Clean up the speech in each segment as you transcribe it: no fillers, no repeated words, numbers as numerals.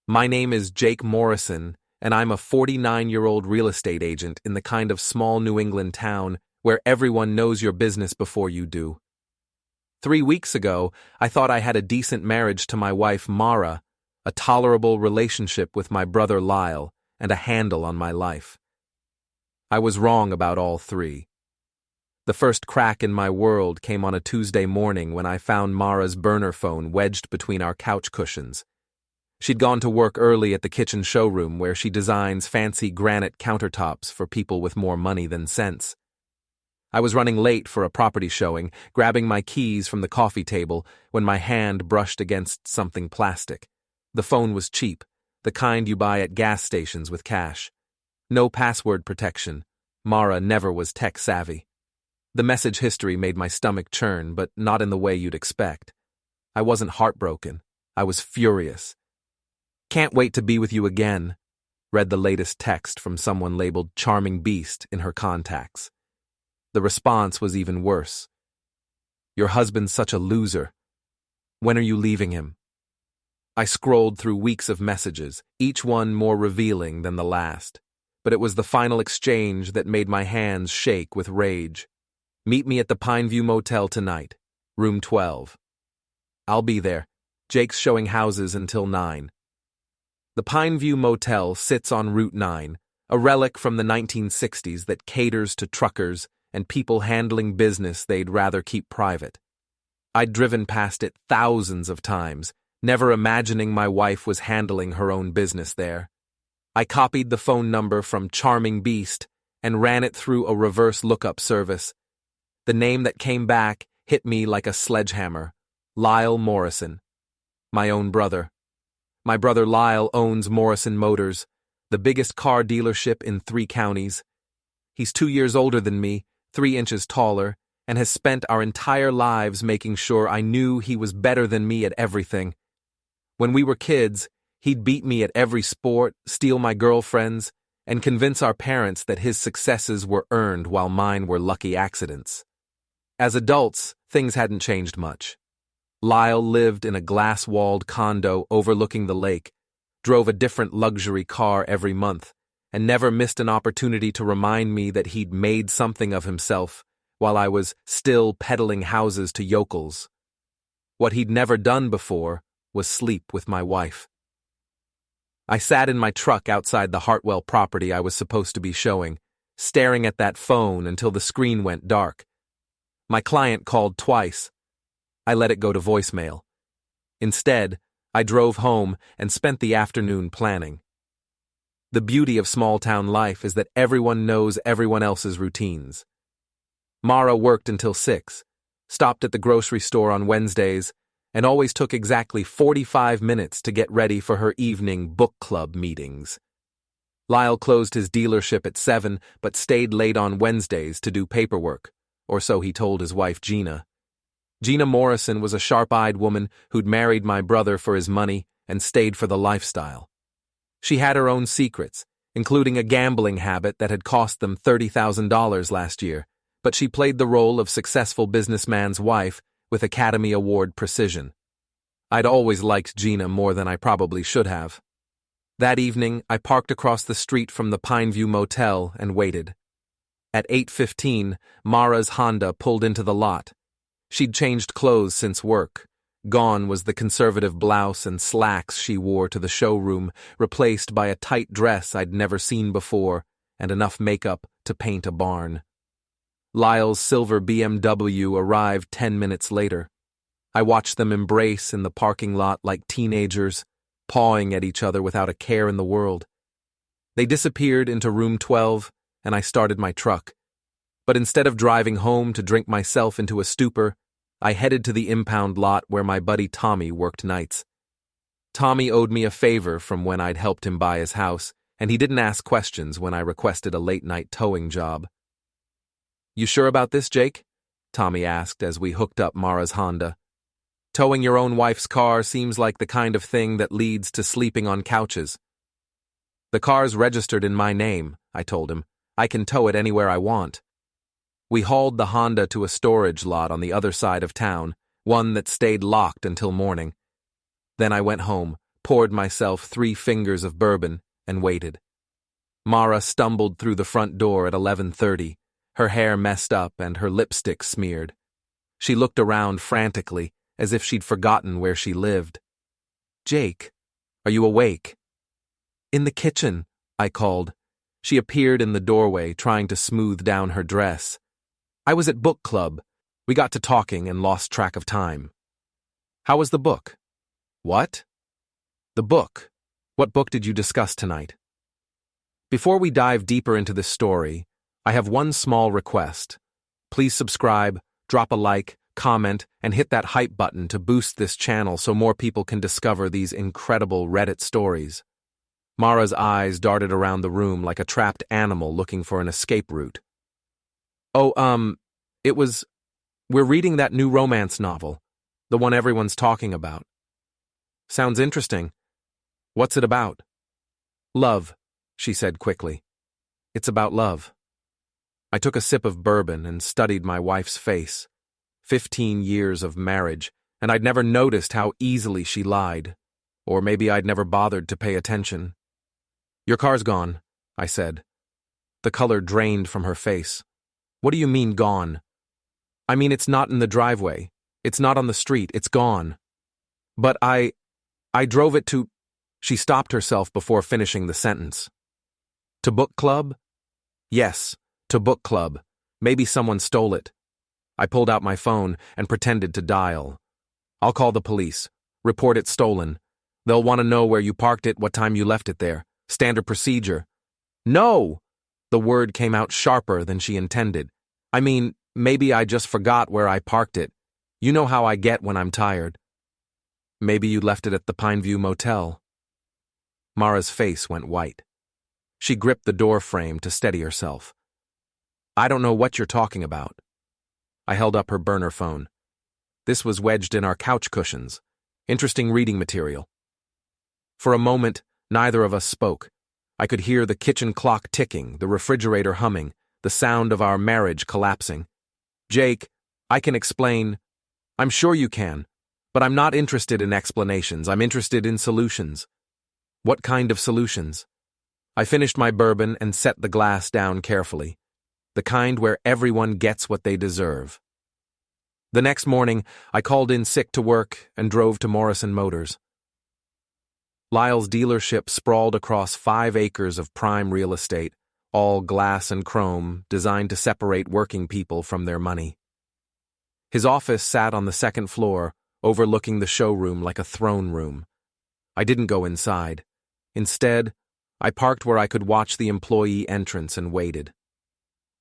My name is Jake Morrison, and I'm a 49-year-old real estate agent in the kind of small New England town where everyone knows your business before you do. 3 weeks ago, I thought I had a decent marriage to my wife Mara, a tolerable relationship with my brother Lyle, and a handle on my life. I was wrong about all three. The first crack in my world came on a Tuesday morning when I found Mara's burner phone wedged between our couch cushions. She'd gone to work early at the kitchen showroom where she designs fancy granite countertops for people with more money than sense. I was running late for a property showing, grabbing my keys from the coffee table when my hand brushed against something plastic. The phone was cheap, the kind you buy at gas stations with cash. No password protection. Mara never was tech-savvy. The message history made my stomach churn, but not in the way you'd expect. I wasn't heartbroken. I was furious. "Can't wait to be with you again," read the latest text from someone labeled Charming Beast in her contacts. The response was even worse. "Your husband's such a loser. When are you leaving him?" I scrolled through weeks of messages, each one more revealing than the last, but it was the final exchange that made my hands shake with rage. "Meet me at the Pineview Motel tonight, room 12. I'll be there. Jake's showing houses until 9. The Pineview Motel sits on Route 9, a relic from the 1960s that caters to truckers and people handling business they'd rather keep private. I'd driven past it thousands of times, never imagining my wife was handling her own business there. I copied the phone number from Charming Beast and ran it through a reverse lookup service. The name that came back hit me like a sledgehammer. Lyle Morrison. My own brother. My brother Lyle owns Morrison Motors, the biggest car dealership in 3 counties. He's 2 years older than me, 3 inches taller, and has spent our entire lives making sure I knew he was better than me at everything. When we were kids, he'd beat me at every sport, steal my girlfriends, and convince our parents that his successes were earned while mine were lucky accidents. As adults, things hadn't changed much. Lyle lived in a glass-walled condo overlooking the lake, drove a different luxury car every month, and never missed an opportunity to remind me that he'd made something of himself while I was still peddling houses to yokels. What he'd never done before was sleep with my wife. I sat in my truck outside the Hartwell property I was supposed to be showing, staring at that phone until the screen went dark. My client called twice. I let it go to voicemail. Instead, I drove home and spent the afternoon planning. The beauty of small-town life is that everyone knows everyone else's routines. Mara worked until 6, stopped at the grocery store on Wednesdays, and always took exactly 45 minutes to get ready for her evening book club meetings. Lyle closed his dealership at 7 but stayed late on Wednesdays to do paperwork, or so he told his wife Gina. Gina Morrison was a sharp-eyed woman who'd married my brother for his money and stayed for the lifestyle. She had her own secrets, including a gambling habit that had cost them $30,000 last year, but she played the role of successful businessman's wife with Academy Award precision. I'd always liked Gina more than I probably should have. That evening, I parked across the street from the Pineview Motel and waited. At 8:15, Mara's Honda pulled into the lot. She'd changed clothes since work. Gone was the conservative blouse and slacks she wore to the showroom, replaced by a tight dress I'd never seen before and enough makeup to paint a barn. Lyle's silver BMW arrived 10 minutes later. I watched them embrace in the parking lot like teenagers, pawing at each other without a care in the world. They disappeared into room 12, and I started my truck. But instead of driving home to drink myself into a stupor, I headed to the impound lot where my buddy Tommy worked nights. Tommy owed me a favor from when I'd helped him buy his house, and he didn't ask questions when I requested a late-night towing job. "You sure about this, Jake?" Tommy asked as we hooked up Mara's Honda. "Towing your own wife's car seems like the kind of thing that leads to sleeping on couches." "The car's registered in my name," I told him. "I can tow it anywhere I want." We hauled the Honda to a storage lot on the other side of town, one that stayed locked until morning. Then I went home, poured myself 3 fingers of bourbon, and waited. Mara stumbled through the front door at 11:30, her hair messed up and her lipstick smeared. She looked around frantically, as if she'd forgotten where she lived. "Jake, are you awake?" "In the kitchen," I called. She appeared in the doorway, trying to smooth down her dress. "I was at book club. We got to talking and lost track of time." "How was the book?" "What?" "The book. What book did you discuss tonight?" Before we dive deeper into this story, I have one small request. Please subscribe, drop a like, comment, and hit that hype button to boost this channel so more people can discover these incredible Reddit stories. Mara's eyes darted around the room like a trapped animal looking for an escape route. We're reading that new romance novel, the one everyone's talking about." "Sounds interesting. What's it about?" "Love," she said quickly. "It's about love." I took a sip of bourbon and studied my wife's face. 15 years of marriage, and I'd never noticed how easily she lied. Or maybe I'd never bothered to pay attention. "Your car's gone," I said. The color drained from her face. "What do you mean, gone?" "I mean, it's not in the driveway. It's not on the street. It's gone." "But I drove it to—" She stopped herself before finishing the sentence. "To book club?" "Yes, to book club. Maybe someone stole it." I pulled out my phone and pretended to dial. "I'll call the police. Report it stolen. They'll want to know where you parked it, what time you left it there. Standard procedure." "No!" The word came out sharper than she intended. "I mean, maybe I just forgot where I parked it. You know how I get when I'm tired." "Maybe you left it at the Pineview Motel." Mara's face went white. She gripped the door frame to steady herself. "I don't know what you're talking about." I held up her burner phone. This was wedged in our couch cushions. Interesting reading material. For a moment, neither of us spoke. I could hear the kitchen clock ticking, the refrigerator humming, the sound of our marriage collapsing. "Jake, I can explain." "I'm sure you can, but I'm not interested in explanations. I'm interested in solutions." "What kind of solutions?" I finished my bourbon and set the glass down carefully. The kind where everyone gets what they deserve. The next morning, I called in sick to work and drove to Morrison Motors. Lyle's dealership sprawled across 5 acres of prime real estate, all glass and chrome, designed to separate working people from their money. His office sat on the 2nd floor, overlooking the showroom like a throne room. I didn't go inside. Instead, I parked where I could watch the employee entrance and waited.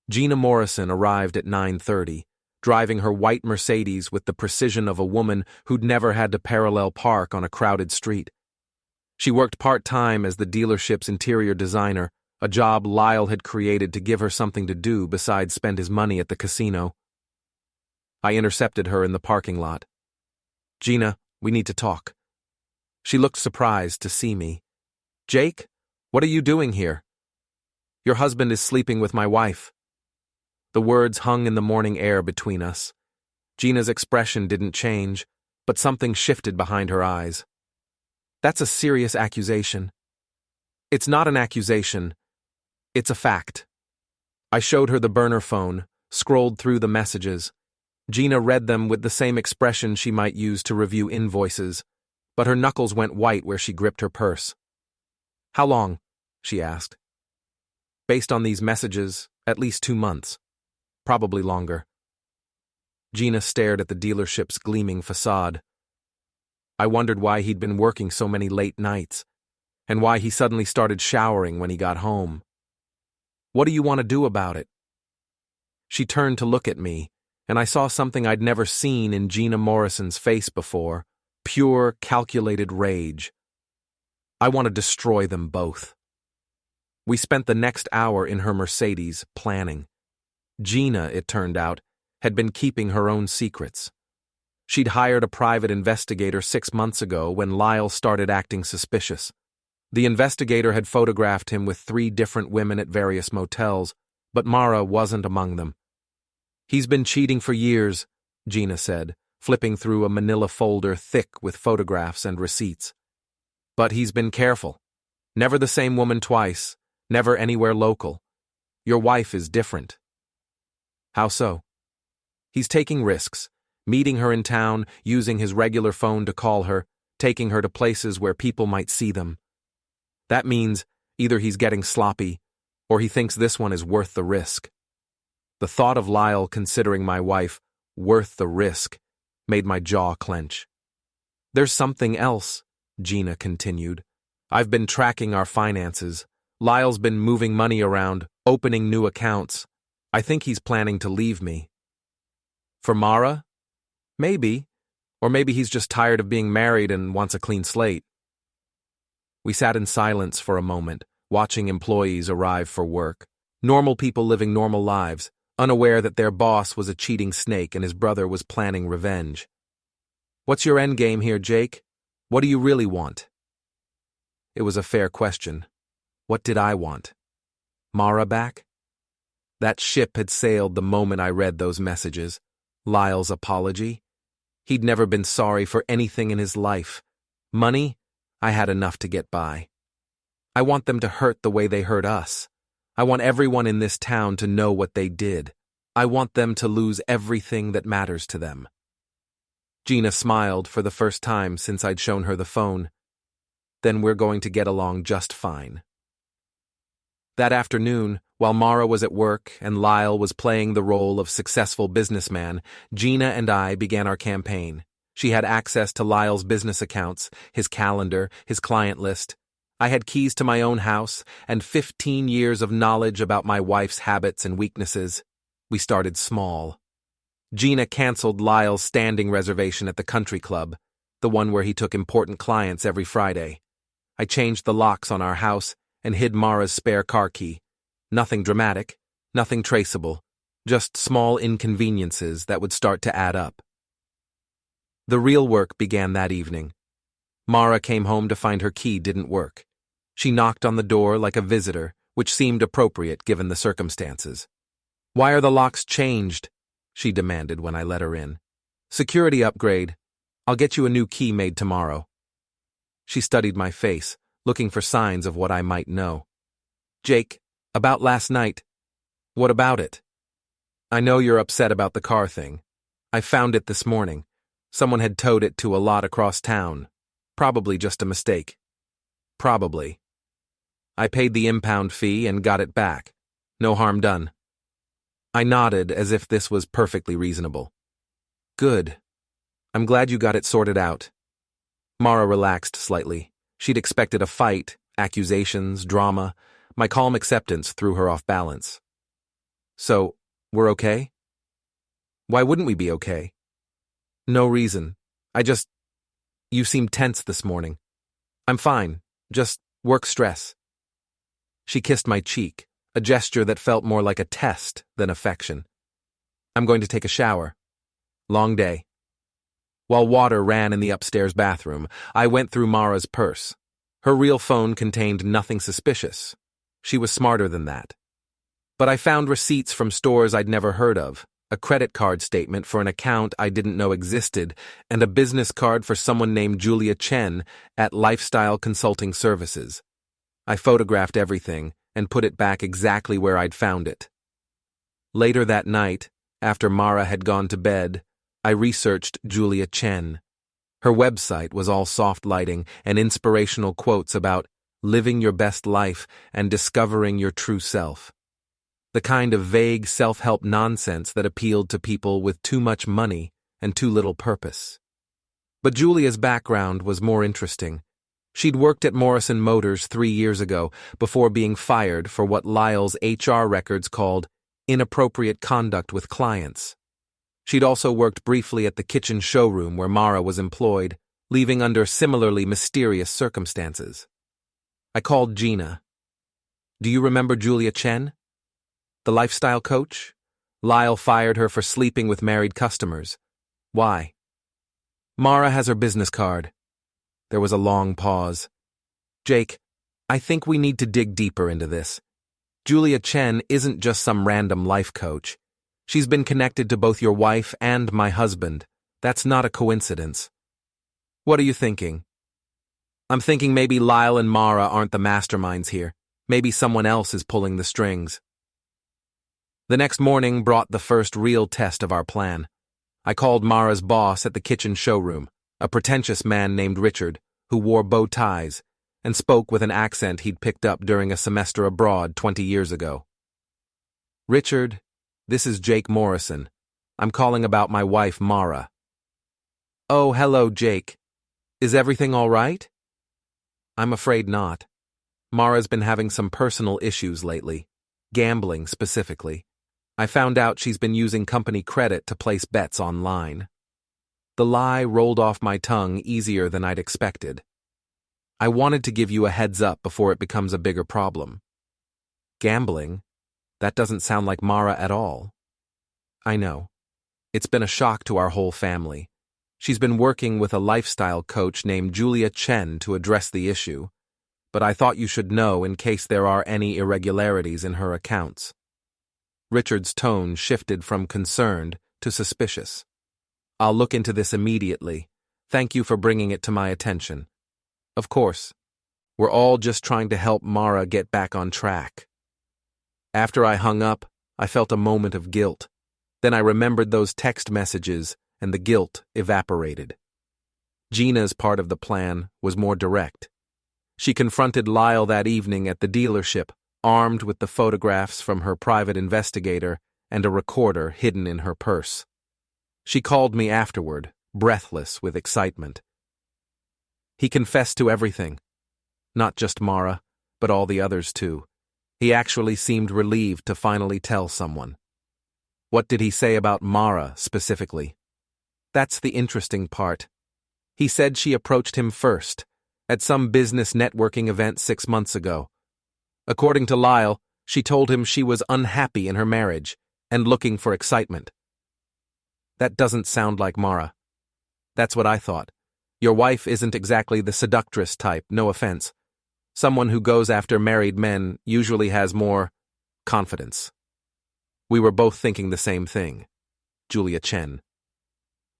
Jake Morrison arrived at 9:30, driving her white Mercedes with the precision of a woman who'd never had to parallel park on a crowded street. She worked part-time as the dealership's interior designer, a job Lyle had created to give her something to do besides spend his money at the casino. I intercepted her in the parking lot. "Gina, we need to talk." She looked surprised to see me. "Jake, what are you doing here?" "Your husband is sleeping with my wife." The words hung in the morning air between us. Gina's expression didn't change, but something shifted behind her eyes. "That's a serious accusation." "It's not an accusation. It's a fact." I showed her the burner phone, scrolled through the messages. Gina read them with the same expression she might use to review invoices, but her knuckles went white where she gripped her purse. "How long?" she asked. "Based on these messages, at least 2 months. Probably longer." Gina stared at the dealership's gleaming facade. I wondered why he'd been working so many late nights, and why he suddenly started showering when he got home. "What do you want to do about it?" She turned to look at me, and I saw something I'd never seen in Jake Morrison's face before, pure, calculated rage. "I want to destroy them both." We spent the next hour in her Mercedes, planning. Gina, it turned out, had been keeping her own secrets. She'd hired a private investigator 6 months ago when Lyle started acting suspicious. The investigator had photographed him with 3 different women at various motels, but Mara wasn't among them. "He's been cheating for years," Gina said, flipping through a manila folder thick with photographs and receipts. But he's been careful. Never the same woman twice, never anywhere local. Your wife is different. How so? He's taking risks, meeting her in town, using his regular phone to call her, taking her to places where people might see them. That means either he's getting sloppy, or he thinks this one is worth the risk. The thought of Lyle considering my wife worth the risk made my jaw clench. There's something else, Gina continued. I've been tracking our finances. Lyle's been moving money around, opening new accounts. I think he's planning to leave me. For Mara? Maybe. Or maybe he's just tired of being married and wants a clean slate. We sat in silence for a moment, watching employees arrive for work. Normal people living normal lives, unaware that their boss was a cheating snake and his brother was planning revenge. What's your end game here, Jake? What do you really want? It was a fair question. What did I want? Mara back? That ship had sailed the moment I read those messages. Lyle's apology? He'd never been sorry for anything in his life. Money? I had enough to get by. I want them to hurt the way they hurt us. I want everyone in this town to know what they did. I want them to lose everything that matters to them. Gina smiled for the first time since I'd shown her the phone. Then we're going to get along just fine. That afternoon, while Mara was at work and Lyle was playing the role of successful businessman, Gina and I began our campaign. She had access to Lyle's business accounts, his calendar, his client list. I had keys to my own house and 15 years of knowledge about my wife's habits and weaknesses. We started small. Gina canceled Lyle's standing reservation at the country club, the one where he took important clients every Friday. I changed the locks on our house and hid Mara's spare car key. Nothing dramatic, nothing traceable, just small inconveniences that would start to add up. The real work began that evening. Mara came home to find her key didn't work. She knocked on the door like a visitor, which seemed appropriate given the circumstances. "Why are the locks changed?" she demanded when I let her in. "Security upgrade. I'll get you a new key made tomorrow." She studied my face, looking for signs of what I might know. "Jake, about last night." "What about it?" "I know you're upset about the car thing. I found it this morning. Someone had towed it to a lot across town. Probably just a mistake." "Probably. I paid the impound fee and got it back. No harm done." I nodded as if this was perfectly reasonable. "Good. I'm glad you got it sorted out." Mara relaxed slightly. She'd expected a fight, accusations, drama. My calm acceptance threw her off balance. "So, we're okay?" "Why wouldn't we be okay?" "No reason. You seemed tense this morning." "I'm fine. Just work stress." She kissed my cheek, a gesture that felt more like a test than affection. "I'm going to take a shower. Long day." While water ran in the upstairs bathroom, I went through Mara's purse. Her real phone contained nothing suspicious. She was smarter than that. But I found receipts from stores I'd never heard of, a credit card statement for an account I didn't know existed, and a business card for someone named Julia Chen at Lifestyle Consulting Services. I photographed everything and put it back exactly where I'd found it. Later that night, after Mara had gone to bed, I researched Julia Chen. Her website was all soft lighting and inspirational quotes about living your best life and discovering your true self. The kind of vague self-help nonsense that appealed to people with too much money and too little purpose. But Julia's background was more interesting. She'd worked at Morrison Motors 3 years ago before being fired for what Lyle's HR records called inappropriate conduct with clients. She'd also worked briefly at the kitchen showroom where Mara was employed, leaving under similarly mysterious circumstances. I called Gina. "Do you remember Julia Chen? The lifestyle coach? Lyle fired her for sleeping with married customers. Why?" "Mara has her business card." There was a long pause. "Jake, I think we need to dig deeper into this. Julia Chen isn't just some random life coach. She's been connected to both your wife and my husband. That's not a coincidence." "What are you thinking?" I'm thinking maybe Lyle and Mara aren't the masterminds here. Maybe someone else is pulling the strings. The next morning brought the first real test of our plan. I called Mara's boss at the kitchen showroom, a pretentious man named Richard, who wore bow ties and spoke with an accent he'd picked up during a semester abroad 20 years ago. "Richard, this is Jake Morrison. I'm calling about my wife, Mara." "Oh, hello, Jake. Is everything all right?" "I'm afraid not. Mara's been having some personal issues lately, gambling specifically. I found out she's been using company credit to place bets online." The lie rolled off my tongue easier than I'd expected. "I wanted to give you a heads up before it becomes a bigger problem." "Gambling? That doesn't sound like Mara at all." "I know. It's been a shock to our whole family. She's been working with a lifestyle coach named Julia Chen to address the issue, but I thought you should know in case there are any irregularities in her accounts." Richard's tone shifted from concerned to suspicious. "I'll look into this immediately. Thank you for bringing it to my attention." "Of course. We're all just trying to help Mara get back on track." After I hung up, I felt a moment of guilt. Then I remembered those text messages, and the guilt evaporated. Gina's part of the plan was more direct. She confronted Lyle that evening at the dealership, armed with the photographs from her private investigator and a recorder hidden in her purse. She called me afterward, breathless with excitement. "He confessed to everything. Not just Mara, but all the others too. He actually seemed relieved to finally tell someone." "What did he say about Mara specifically?" "That's the interesting part. He said she approached him first, at some business networking event 6 months ago. According to Lyle, she told him she was unhappy in her marriage and looking for excitement." "That doesn't sound like Mara." "That's what I thought. Your wife isn't exactly the seductress type, no offense. Someone who goes after married men usually has more confidence." We were both thinking the same thing. Julia Chen.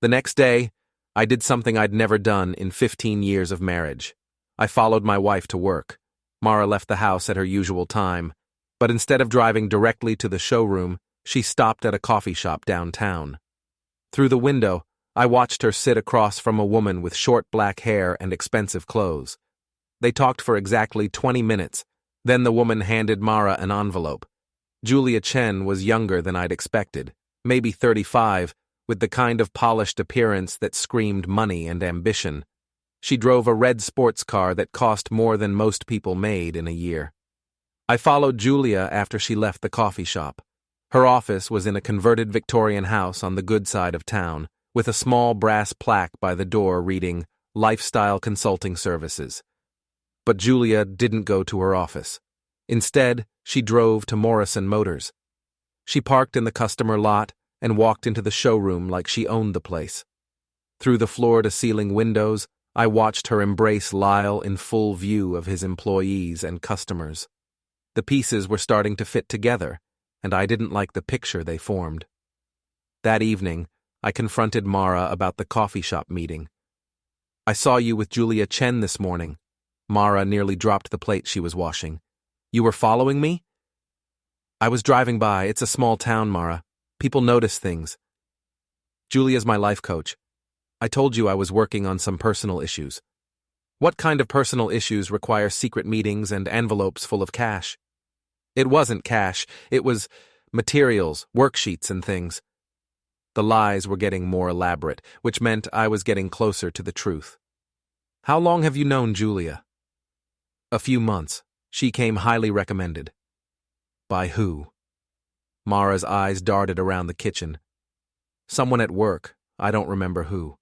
The next day, I did something I'd never done in 15 years of marriage. I followed my wife to work. Mara left the house at her usual time, but instead of driving directly to the showroom, she stopped at a coffee shop downtown. Through the window, I watched her sit across from a woman with short black hair and expensive clothes. They talked for exactly 20 minutes, then the woman handed Mara an envelope. Julia Chen was younger than I'd expected, maybe 35, with the kind of polished appearance that screamed money and ambition. She drove a red sports car that cost more than most people made in a year. I followed Julia after she left the coffee shop. Her office was in a converted Victorian house on the good side of town, with a small brass plaque by the door reading, "Lifestyle Consulting Services." But Julia didn't go to her office. Instead, she drove to Morrison Motors. She parked in the customer lot and walked into the showroom like she owned the place. Through the floor-to-ceiling windows, I watched her embrace Lyle in full view of his employees and customers. The pieces were starting to fit together, and I didn't like the picture they formed. That evening, I confronted Mara about the coffee shop meeting. "I saw you with Julia Chen this morning." Mara nearly dropped the plate she was washing. "You were following me?" "I was driving by. It's a small town, Mara. People notice things." "Julia's my life coach. I told you I was working on some personal issues." "What kind of personal issues require secret meetings and envelopes full of cash?" "It wasn't cash. It was materials, worksheets and things." The lies were getting more elaborate, which meant I was getting closer to the truth. "How long have you known Julia?" "A few months. She came highly recommended." "By who?" Mara's eyes darted around the kitchen. "Someone at work. I don't remember who."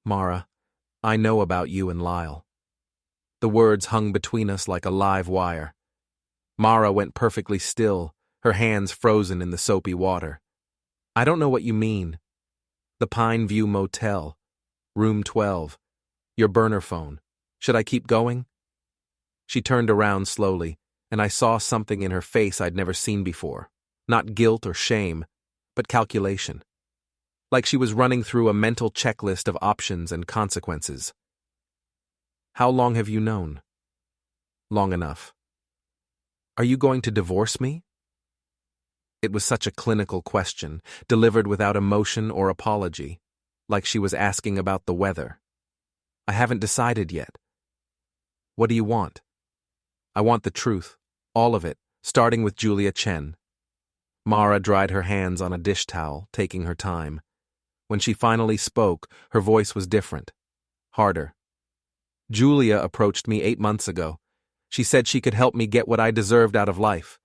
"Mara, I know about you and Lyle." The words hung between us like a live wire. Mara went perfectly still, her hands frozen in the soapy water. "I don't know what you mean." "The Pineview Motel. Room 12. Your burner phone. Should I keep going?" She turned around slowly, and I saw something in her face I'd never seen before. Not guilt or shame, but calculation. Like she was running through a mental checklist of options and consequences. How long have you known? Long enough. Are you going to divorce me? It was such a clinical question, delivered without emotion or apology, like she was asking about the weather. I haven't decided yet. What do you want? I want the truth, all of it, starting with Julia Chen. Mara dried her hands on a dish towel, taking her time. When she finally spoke, her voice was different, harder. Julia approached me 8 months ago. She said she could help me get what I deserved out of life.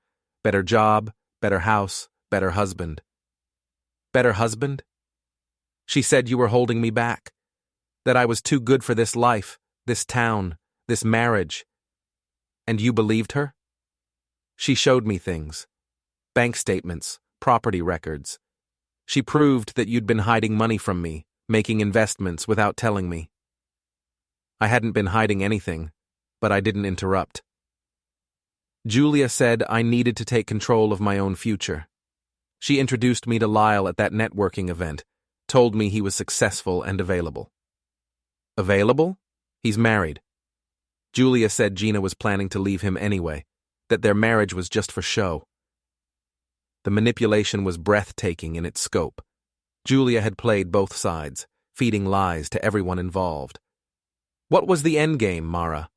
Better job, better house, better husband. Better husband? She said you were holding me back, that I was too good for this life, this town, this marriage. And you believed her? She showed me things. Bank statements, property records. She proved that you'd been hiding money from me, making investments without telling me. I hadn't been hiding anything, but I didn't interrupt. Julia said I needed to take control of my own future. She introduced me to Lyle at that networking event, told me he was successful and available. Available? He's married. Julia said Gina was planning to leave him anyway, that their marriage was just for show. The manipulation was breathtaking in its scope. Julia had played both sides, feeding lies to everyone involved. What was the endgame, Mara?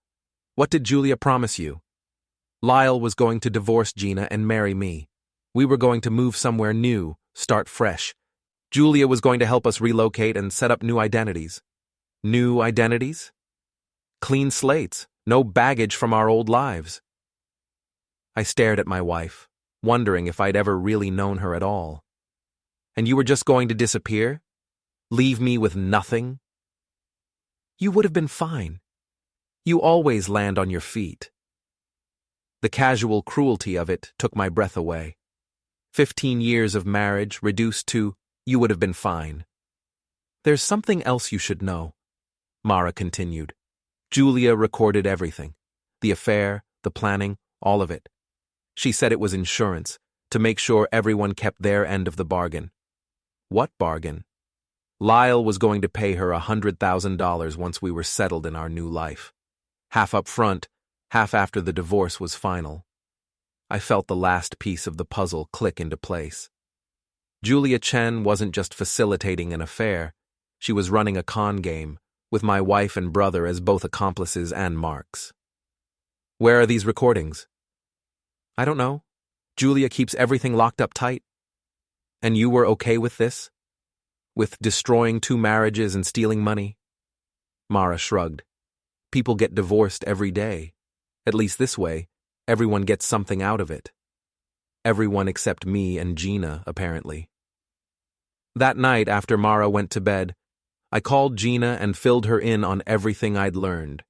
What did Julia promise you? Lyle was going to divorce Gina and marry me. We were going to move somewhere new, start fresh. Julia was going to help us relocate and set up new identities. New identities? Clean slates, no baggage from our old lives. I stared at my wife, wondering if I'd ever really known her at all. And you were just going to disappear? Leave me with nothing? You would have been fine. You always land on your feet. The casual cruelty of it took my breath away. 15 years of marriage reduced to, you would have been fine. There's something else you should know, Mara continued. Julia recorded everything. The affair, the planning, all of it. She said it was insurance, to make sure everyone kept their end of the bargain. What bargain? Lyle was going to pay her $100,000 once we were settled in our new life. Half up front, half after the divorce was final. I felt the last piece of the puzzle click into place. Julia Chen wasn't just facilitating an affair, she was running a con game, with my wife and brother as both accomplices and marks. Where are these recordings? I don't know. Julia keeps everything locked up tight. And you were okay with this? With destroying 2 marriages and stealing money? Mara shrugged. People get divorced every day. At least this way, everyone gets something out of it. Everyone except me and Gina, apparently. That night, after Mara went to bed, I called Gina and filled her in on everything I'd learned.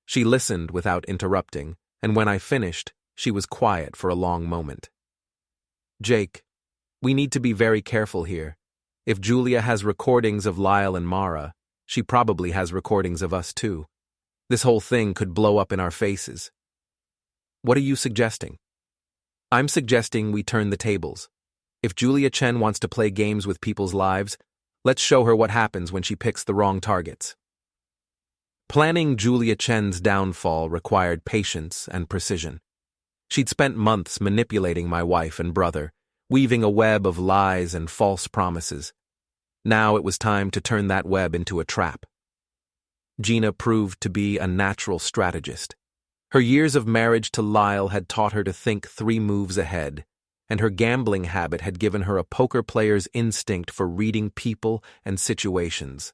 She listened without interrupting, and when I finished, she was quiet for a long moment. Jake, we need to be very careful here. If Julia has recordings of Lyle and Mara, she probably has recordings of us too. This whole thing could blow up in our faces. What are you suggesting? I'm suggesting we turn the tables. If Julia Chen wants to play games with people's lives, let's show her what happens when she picks the wrong targets. Planning Julia Chen's downfall required patience and precision. She'd spent months manipulating my wife and brother, weaving a web of lies and false promises. Now it was time to turn that web into a trap. Gina proved to be a natural strategist. Her years of marriage to Lyle had taught her to think 3 moves ahead, and her gambling habit had given her a poker player's instinct for reading people and situations.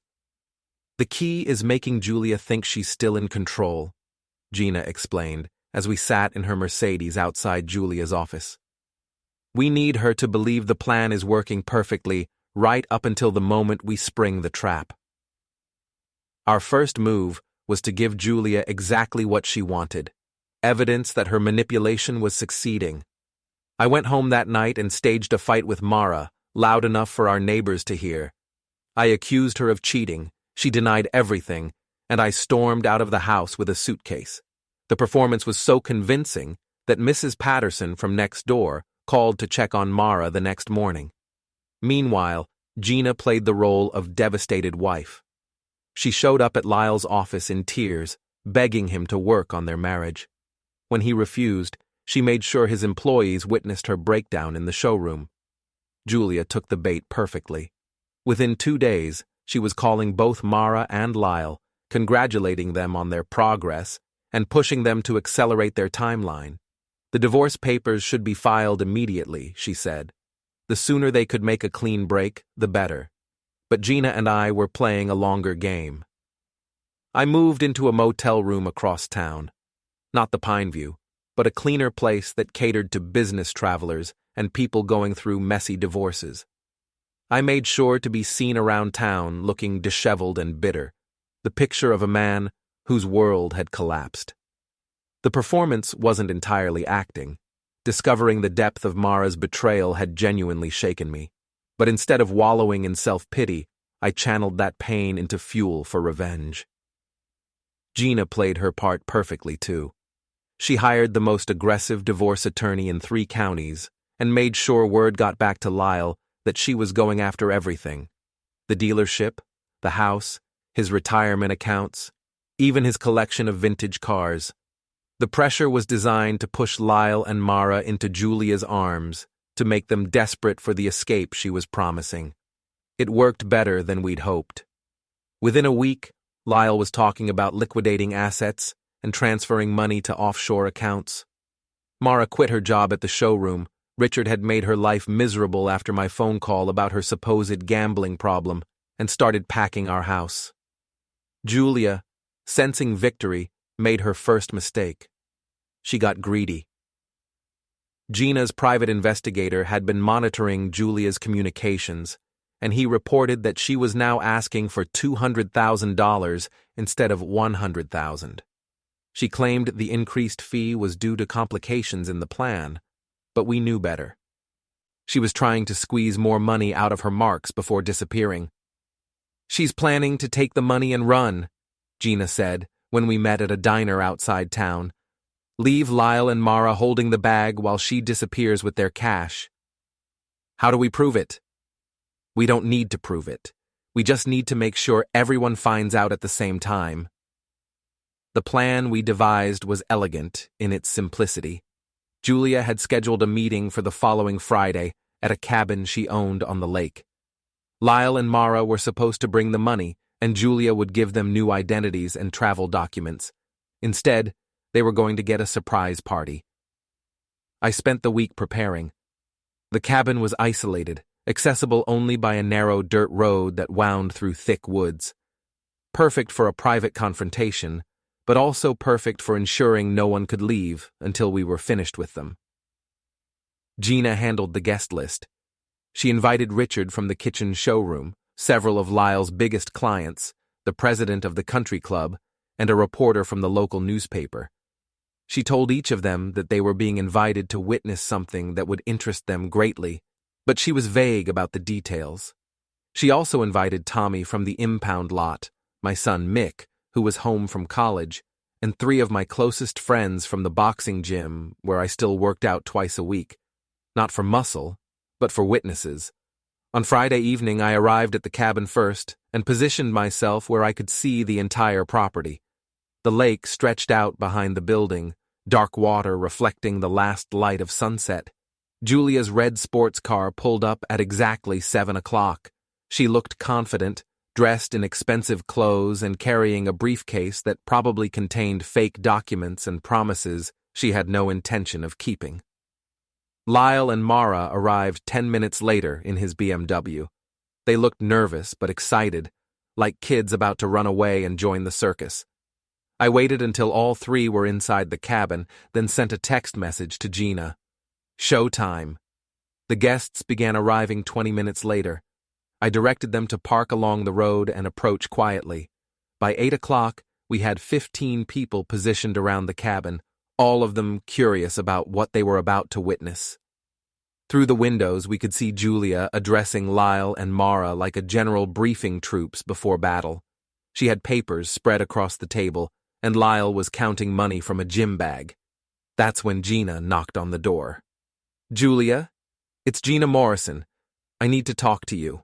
The key is making Julia think she's still in control, Gina explained, as we sat in her Mercedes outside Julia's office. We need her to believe the plan is working perfectly right up until the moment we spring the trap. Our first move was to give Julia exactly what she wanted, evidence that her manipulation was succeeding. I went home that night and staged a fight with Mara, loud enough for our neighbors to hear. I accused her of cheating, she denied everything, and I stormed out of the house with a suitcase. The performance was so convincing that Mrs. Patterson from next door called to check on Mara the next morning. Meanwhile, Gina played the role of devastated wife. She showed up at Lyle's office in tears, begging him to work on their marriage. When he refused, she made sure his employees witnessed her breakdown in the showroom. Julia took the bait perfectly. Within 2 days, she was calling both Mara and Lyle, congratulating them on their progress and pushing them to accelerate their timeline. The divorce papers should be filed immediately, she said. The sooner they could make a clean break, the better. But Gina and I were playing a longer game. I moved into a motel room across town. Not the Pineview, but a cleaner place that catered to business travelers and people going through messy divorces. I made sure to be seen around town looking disheveled and bitter, the picture of a man whose world had collapsed. The performance wasn't entirely acting. Discovering the depth of Mara's betrayal had genuinely shaken me, but instead of wallowing in self-pity, I channeled that pain into fuel for revenge. Gina played her part perfectly, too. She hired the most aggressive divorce attorney in 3 counties and made sure word got back to Lyle that she was going after everything: the dealership, the house, his retirement accounts, even his collection of vintage cars. The pressure was designed to push Lyle and Mara into Julia's arms, to make them desperate for the escape she was promising. It worked better than we'd hoped. Within a week, Lyle was talking about liquidating assets and transferring money to offshore accounts. Mara quit her job at the showroom. Richard had made her life miserable after my phone call about her supposed gambling problem and started packing our house. Julia, sensing victory, made her first mistake. She got greedy. Gina's private investigator had been monitoring Julia's communications, and he reported that she was now asking for $200,000 instead of $100,000. She claimed the increased fee was due to complications in the plan, but we knew better. She was trying to squeeze more money out of her marks before disappearing. "She's planning to take the money and run," Gina said when we met at a diner outside town. "Leave Lyle and Mara holding the bag while she disappears with their cash." "How do we prove it?" "We don't need to prove it. We just need to make sure everyone finds out at the same time." The plan we devised was elegant in its simplicity. Julia had scheduled a meeting for the following Friday at a cabin she owned on the lake. Lyle and Mara were supposed to bring the money, and Julia would give them new identities and travel documents. Instead, they were going to get a surprise party. I spent the week preparing. The cabin was isolated, accessible only by a narrow dirt road that wound through thick woods. Perfect for a private confrontation, but also perfect for ensuring no one could leave until we were finished with them. Gina handled the guest list. She invited Richard from the kitchen showroom, several of Lyle's biggest clients, the president of the country club, and a reporter from the local newspaper. She told each of them that they were being invited to witness something that would interest them greatly, but she was vague about the details. She also invited Tommy from the impound lot, my son Mick, who was home from college, and 3 of my closest friends from the boxing gym where I still worked out twice a week. Not for muscle, but for witnesses. On Friday evening, I arrived at the cabin first and positioned myself where I could see the entire property. The lake stretched out behind the building, dark water reflecting the last light of sunset. Julia's red sports car pulled up at exactly 7 o'clock. She looked confident, dressed in expensive clothes and carrying a briefcase that probably contained fake documents and promises she had no intention of keeping. Lyle and Mara arrived 10 minutes later in his BMW. They looked nervous but excited, like kids about to run away and join the circus. I waited until all 3 were inside the cabin, then sent a text message to Gina. Showtime. The guests began arriving 20 minutes later. I directed them to park along the road and approach quietly. By 8 o'clock, we had 15 people positioned around the cabin, all of them curious about what they were about to witness. Through the windows, we could see Julia addressing Lyle and Mara like a general briefing troops before battle. She had papers spread across the table, and Lyle was counting money from a gym bag. That's when Gina knocked on the door. "Julia, it's Gina Morrison. I need to talk to you."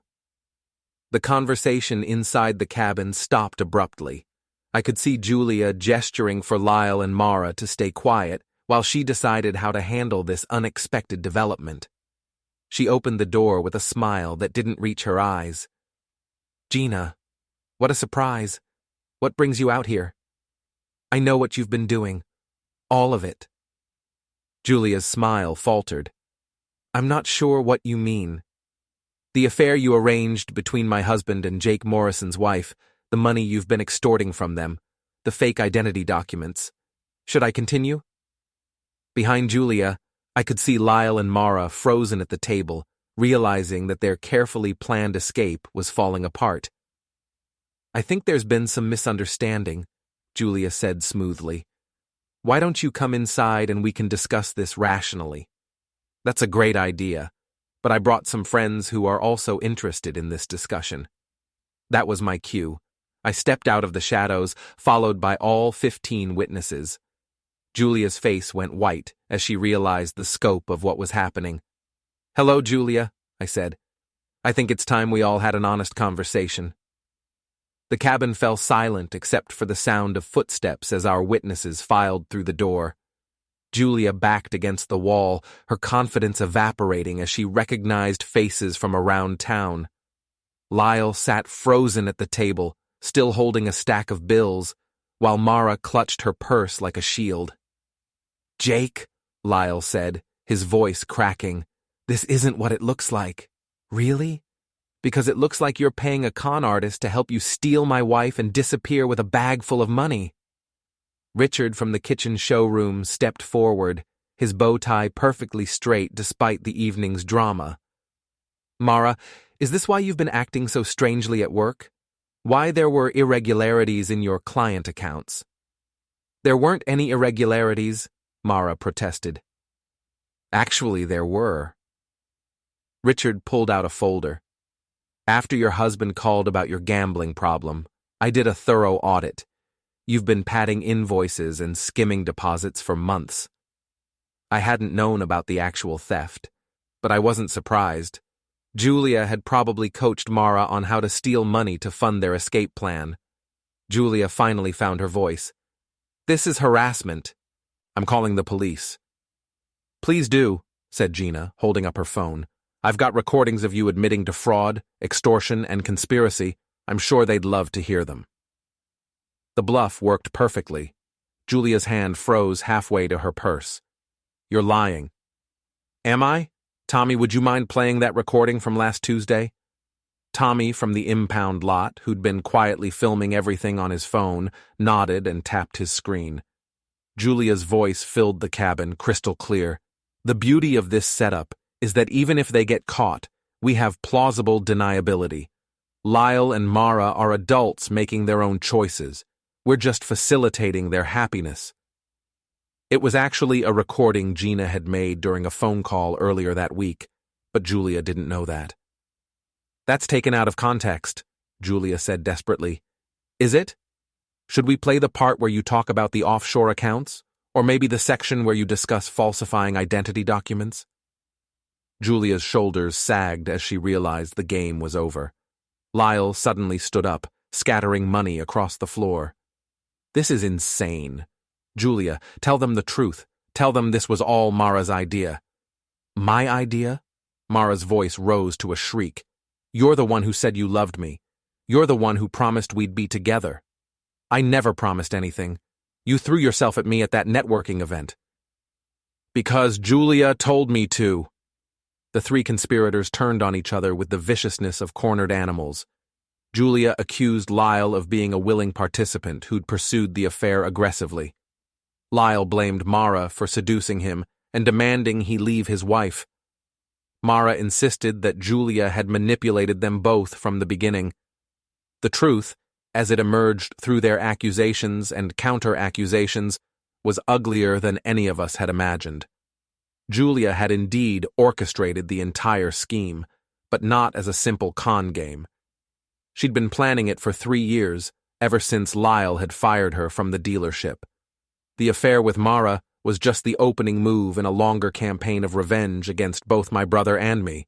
The conversation inside the cabin stopped abruptly. I could see Julia gesturing for Lyle and Mara to stay quiet while she decided how to handle this unexpected development. She opened the door with a smile that didn't reach her eyes. "Gina, what a surprise. What brings you out here? I know what you've been doing. All of it." Julia's smile faltered. "I'm not sure what you mean. The affair you arranged between my husband and Jake Morrison's wife, the money you've been extorting from them, the fake identity documents. Should I continue?" Behind Julia, I could see Lyle and Mara frozen at the table, realizing that their carefully planned escape was falling apart. "I think there's been some misunderstanding," Julia said smoothly. "Why don't you come inside and we can discuss this rationally?" "That's a great idea, but I brought some friends who are also interested in this discussion." That was my cue. I stepped out of the shadows, followed by all 15 witnesses. Julia's face went white as she realized the scope of what was happening. "Hello, Julia," I said. "I think it's time we all had an honest conversation." The cabin fell silent except for the sound of footsteps as our witnesses filed through the door. Julia backed against the wall, her confidence evaporating as she recognized faces from around town. Lyle sat frozen at the table, still holding a stack of bills, while Mara clutched her purse like a shield. "Jake," Lyle said, his voice cracking, "this isn't what it looks like." "Really? Because it looks like you're paying a con artist to help you steal my wife and disappear with a bag full of money." Richard from the kitchen showroom stepped forward, his bow tie perfectly straight despite the evening's drama. "Mara, is this why you've been acting so strangely at work? Why there were irregularities in your client accounts?" "There weren't any irregularities," Mara protested. "Actually, there were." Richard pulled out a folder. "After your husband called about your gambling problem, I did a thorough audit. You've been padding invoices and skimming deposits for months. I hadn't known about the actual theft, but I wasn't surprised. Julia had probably coached Mara on how to steal money to fund their escape plan." Julia finally found her voice. "This is harassment. I'm calling the police." "Please do," said Gina, holding up her phone. "I've got recordings of you admitting to fraud, extortion, and conspiracy. I'm sure they'd love to hear them." The bluff worked perfectly. Julia's hand froze halfway to her purse. "You're lying." "Am I? Tommy, would you mind playing that recording from last Tuesday?" Tommy from the impound lot, who'd been quietly filming everything on his phone, nodded and tapped his screen. Julia's voice filled the cabin crystal clear. "The beauty of this setup is that even if they get caught, we have plausible deniability. Lyle and Mara are adults making their own choices. We're just facilitating their happiness." It was actually a recording Gina had made during a phone call earlier that week, but Julia didn't know that. "That's taken out of context," Julia said desperately. "Is it? Should we play the part where you talk about the offshore accounts, or maybe the section where you discuss falsifying identity documents?" Julia's shoulders sagged as she realized the game was over. Lyle suddenly stood up, scattering money across the floor. "This is insane. Julia, tell them the truth. Tell them this was all Mara's idea." "My idea?" Mara's voice rose to a shriek. "You're the one who said you loved me. You're the one who promised we'd be together." "I never promised anything. You threw yourself at me at that networking event." "Because Julia told me to." The three conspirators turned on each other with the viciousness of cornered animals. Julia accused Lyle of being a willing participant who'd pursued the affair aggressively. Lyle blamed Mara for seducing him and demanding he leave his wife. Mara insisted that Julia had manipulated them both from the beginning. The truth, as it emerged through their accusations and counter-accusations, was uglier than any of us had imagined. Julia had indeed orchestrated the entire scheme, but not as a simple con game. She'd been planning it for 3 years, ever since Lyle had fired her from the dealership. The affair with Mara was just the opening move in a longer campaign of revenge against both my brother and me.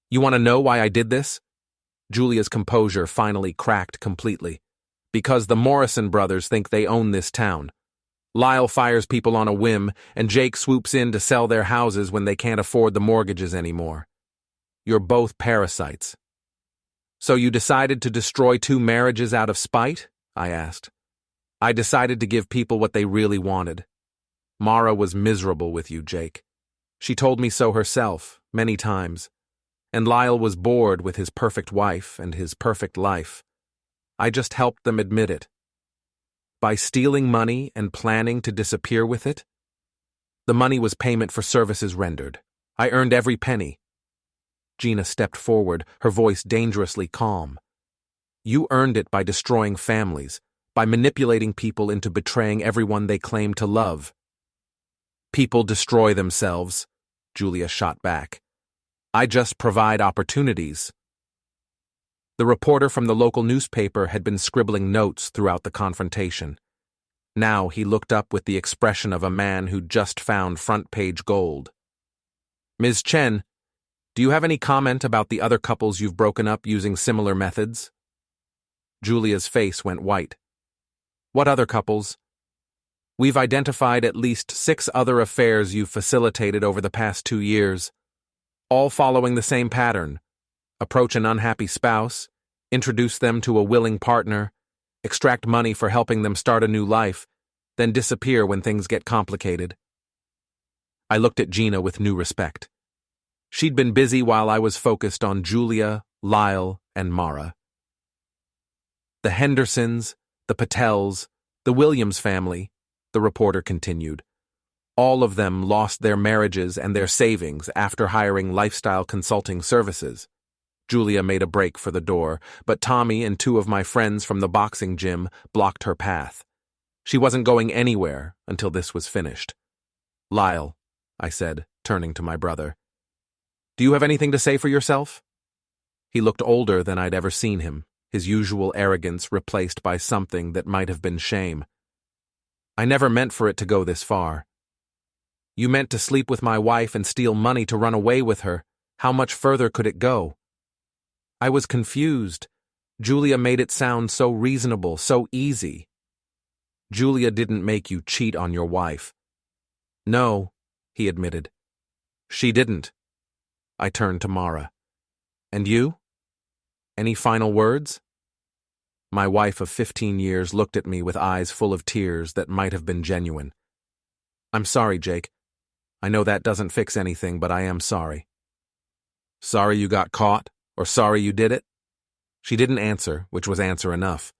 "You want to know why I did this?" Julia's composure finally cracked completely. Because the Morrison brothers think they own this town. Lyle fires people on a whim, and Jake swoops in to sell their houses when they can't afford the mortgages anymore. You're both parasites. So you decided to destroy 2 marriages out of spite? I asked. I decided to give people what they really wanted. Mara was miserable with you, Jake. She told me so herself, many times. And Lyle was bored with his perfect wife and his perfect life. I just helped them admit it. By stealing money and planning to disappear with it? The money was payment for services rendered. I earned every penny. Gina stepped forward, her voice dangerously calm. You earned it by destroying families, by manipulating people into betraying everyone they claim to love. People destroy themselves, Julia shot back. I just provide opportunities. The reporter from the local newspaper had been scribbling notes throughout the confrontation. Now he looked up with the expression of a man who'd just found front-page gold. Ms. Chen, do you have any comment about the other couples you've broken up using similar methods? Julia's face went white. What other couples? We've identified at least 6 other affairs you've facilitated over the past 2 years, all following the same pattern. Approach an unhappy spouse, introduce them to a willing partner, extract money for helping them start a new life, then disappear when things get complicated. I looked at Gina with new respect. She'd been busy while I was focused on Julia, Lyle, and Mara. The Hendersons, the Patels, the Williams family, the reporter continued. All of them lost their marriages and their savings after hiring lifestyle consulting services. Julia made a break for the door, but Tommy and 2 of my friends from the boxing gym blocked her path. She wasn't going anywhere until this was finished. Lyle, I said, turning to my brother. Do you have anything to say for yourself? He looked older than I'd ever seen him, his usual arrogance replaced by something that might have been shame. I never meant for it to go this far. You meant to sleep with my wife and steal money to run away with her. How much further could it go? I was confused. Julia made it sound so reasonable, so easy. Julia didn't make you cheat on your wife. No, he admitted. She didn't. I turned to Mara. And you? Any final words? My wife of 15 years looked at me with eyes full of tears that might have been genuine. I'm sorry, Jake. I know that doesn't fix anything, but I am sorry. Sorry you got caught, or sorry you did it? She didn't answer, which was answer enough.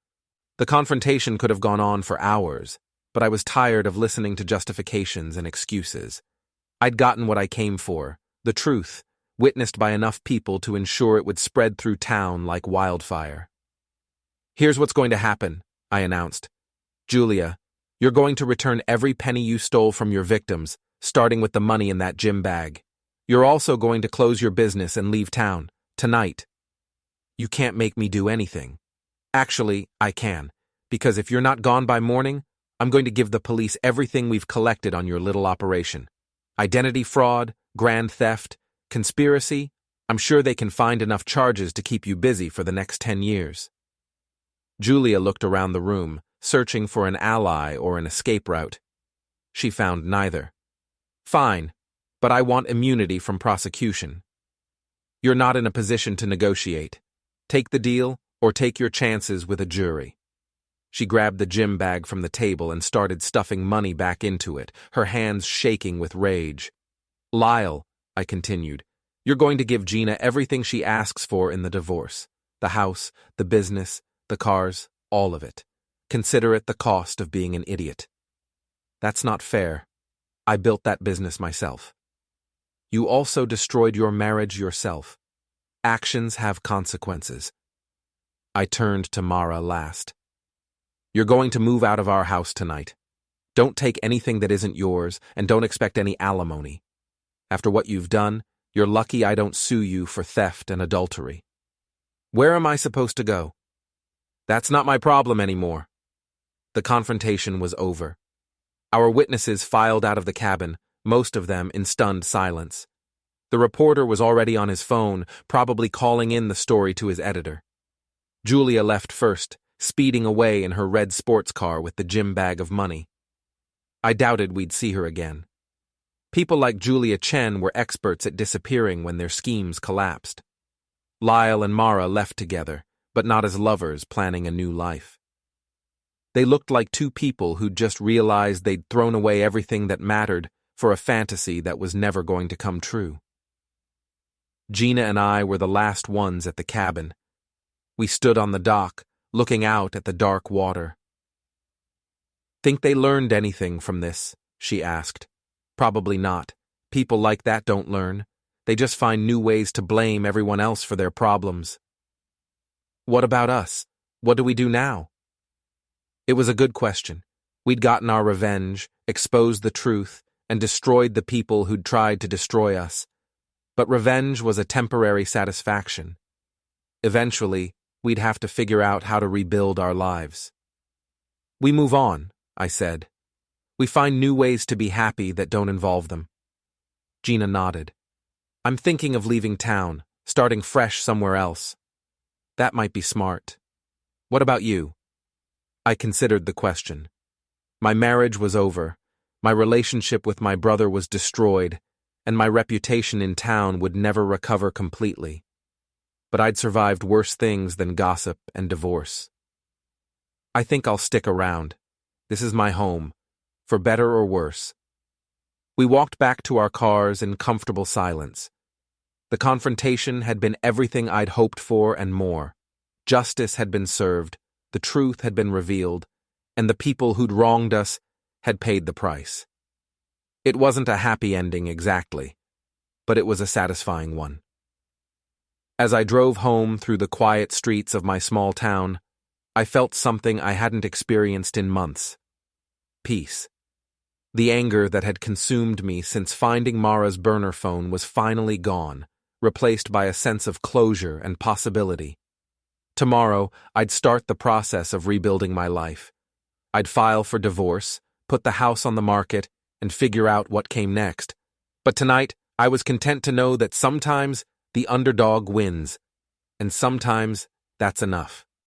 The confrontation could have gone on for hours, but I was tired of listening to justifications and excuses. I'd gotten what I came for, the truth, witnessed by enough people to ensure it would spread through town like wildfire. Here's what's going to happen, I announced. Julia, you're going to return every penny you stole from your victims, starting with the money in that gym bag. You're also going to close your business and leave town, tonight. You can't make me do anything. Actually, I can, because if you're not gone by morning, I'm going to give the police everything we've collected on your little operation. Identity fraud, grand theft, conspiracy, I'm sure they can find enough charges to keep you busy for the next 10 years. Julia looked around the room, searching for an ally or an escape route. She found neither. Fine, but I want immunity from prosecution. You're not in a position to negotiate. Take the deal or take your chances with a jury. She grabbed the gym bag from the table and started stuffing money back into it, her hands shaking with rage. Lyle, I continued, you're going to give Gina everything she asks for in the divorce. The house, the business, the cars, all of it. Consider it the cost of being an idiot. That's not fair. I built that business myself. You also destroyed your marriage yourself. Actions have consequences. I turned to Mara last. You're going to move out of our house tonight. Don't take anything that isn't yours, and don't expect any alimony. After what you've done, you're lucky I don't sue you for theft and adultery. Where am I supposed to go? That's not my problem anymore. The confrontation was over. Our witnesses filed out of the cabin, most of them in stunned silence. The reporter was already on his phone, probably calling in the story to his editor. Julia left first, speeding away in her red sports car with the gym bag of money. I doubted we'd see her again. People like Julia Chen were experts at disappearing when their schemes collapsed. Lyle and Mara left together, but not as lovers planning a new life. They looked like two people who'd just realized they'd thrown away everything that mattered for a fantasy that was never going to come true. Gina and I were the last ones at the cabin. We stood on the dock, looking out at the dark water. "Think they learned anything from this?" she asked. "Probably not. People like that don't learn. They just find new ways to blame everyone else for their problems." "What about us? What do we do now?" It was a good question. We'd gotten our revenge, exposed the truth, and destroyed the people who'd tried to destroy us. But revenge was a temporary satisfaction. Eventually, we'd have to figure out how to rebuild our lives. "We move on," I said. "We find new ways to be happy that don't involve them." Gina nodded. "I'm thinking of leaving town, starting fresh somewhere else." "That might be smart. What about you?" I considered the question. My marriage was over, my relationship with my brother was destroyed, and my reputation in town would never recover completely. But I'd survived worse things than gossip and divorce. "I think I'll stick around. This is my home, for better or worse." We walked back to our cars in comfortable silence. The confrontation had been everything I'd hoped for and more. Justice had been served, the truth had been revealed, and the people who'd wronged us had paid the price. It wasn't a happy ending exactly, but it was a satisfying one. As I drove home through the quiet streets of my small town, I felt something I hadn't experienced in months. Peace. The anger that had consumed me since finding Mara's burner phone was finally gone, replaced by a sense of closure and possibility. Tomorrow, I'd start the process of rebuilding my life. I'd file for divorce, put the house on the market, and figure out what came next. But tonight, I was content to know that sometimes the underdog wins, and sometimes that's enough.